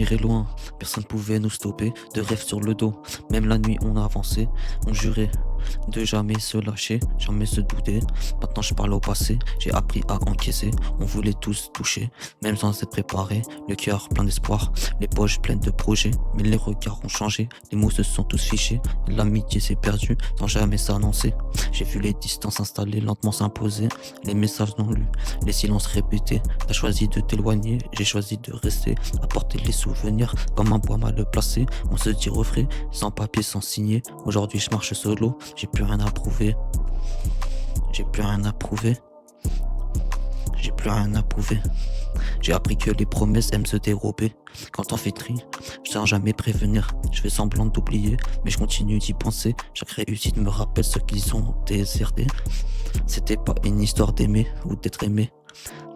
irait loin, personne pouvait nous stopper, de rêves sur le dos, même la nuit on avançait, on jurait de jamais se lâcher, jamais se douter. Maintenant je parle au passé, j'ai appris à encaisser, on voulait tous toucher, même sans être préparé, le cœur plein d'espoir, les poches pleines de projets, mais les regards ont changé, les mots se sont tous fichés, et l'amitié s'est perdue sans jamais s'annoncer. J'ai vu les distances s'installer, lentement s'imposer, les messages non lus, les silences répétés. T'as choisi de t'éloigner, j'ai choisi de rester, apporter les souvenirs comme un bois mal placé. On se dit refrais, sans papier, sans signer. Aujourd'hui je marche solo, j'ai plus rien à prouver. J'ai plus rien à prouver. J'ai plus rien à prouver. J'ai appris que les promesses aiment se dérober. Quand on fait tri, je sens jamais prévenir. Je fais semblant d'oublier, mais je continue d'y penser. Chaque réussite me rappelle ceux qui sont désertés. C'était pas une histoire d'aimer ou d'être aimé.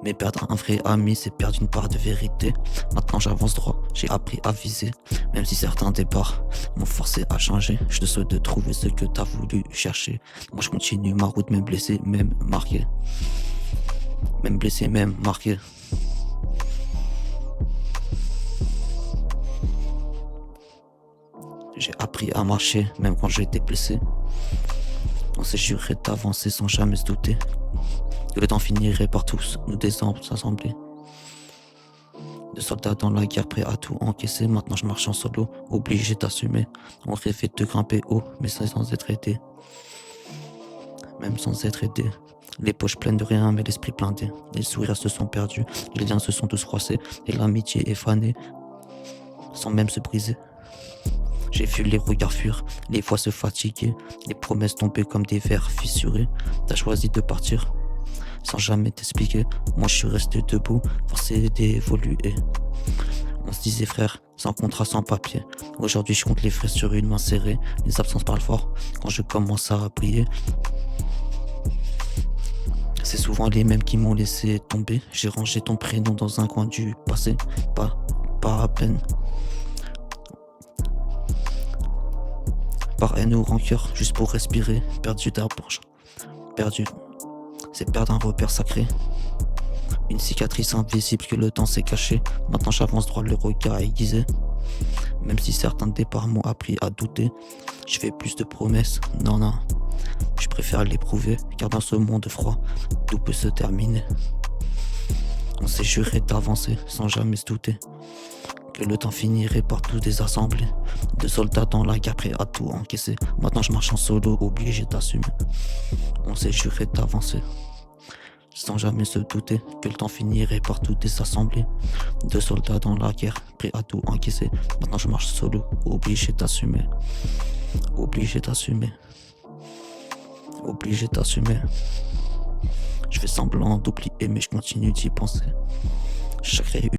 Mais perdre un vrai ami, c'est perdre une part de vérité. Maintenant j'avance droit, j'ai appris à viser. Même si certains départs m'ont forcé à changer, je te souhaite de trouver ce que t'as voulu chercher. Moi je continue ma route, même blessé, même marqué. Même blessé, même marqué. J'ai appris à marcher, même quand j'étais blessé. On s'est juré d'avancer sans jamais se douter que le temps finirait par tous nous désassembler. De soldats dans la guerre, prêts à tout encaisser. Maintenant je marche en solo, obligé d'assumer. On rêvait de grimper haut, mais sans être aidé. Même sans être aidé. Les poches pleines de rien, mais l'esprit blindé. Les sourires se sont perdus, les liens se sont tous froissés, et l'amitié est fanée, sans même se briser. J'ai vu les regards fuir, les voix se fatiguer, les promesses tomber comme des verres fissurés. T'as choisi de partir, sans jamais t'expliquer. Moi je suis resté debout, forcé d'évoluer. On se disait frère, sans contrat, sans papier. Aujourd'hui je compte les frais sur une main serrée. Les absences parlent fort quand je commence à briller. C'est souvent les mêmes qui m'ont laissé tomber. J'ai rangé ton prénom dans un coin du passé. Pas à peine. Par haine ou rancœur, juste pour respirer. Perdu d'approche. Perdu. C'est perdre un repère sacré. Une cicatrice invisible que le temps s'est caché. Maintenant j'avance droit, le regard aiguisé. Même si certains départs m'ont appris à douter, je fais plus de promesses. Non, je préfère l'éprouver, car dans ce monde froid, tout peut se terminer. On s'est juré d'avancer sans jamais se douter que le temps finirait par tout désassembler. De soldats dans la guerre, prêts à tout encaisser. Maintenant je marche en solo, obligé d'assumer. On s'est juré d'avancer sans jamais se douter que le temps finirait par tout désassembler. De soldats dans la guerre, prêts à tout encaisser. Maintenant je marche solo, obligé d'assumer. Obligé d'assumer. Obligé d'assumer. Je fais semblant d'oublier, mais je continue d'y penser. Chaque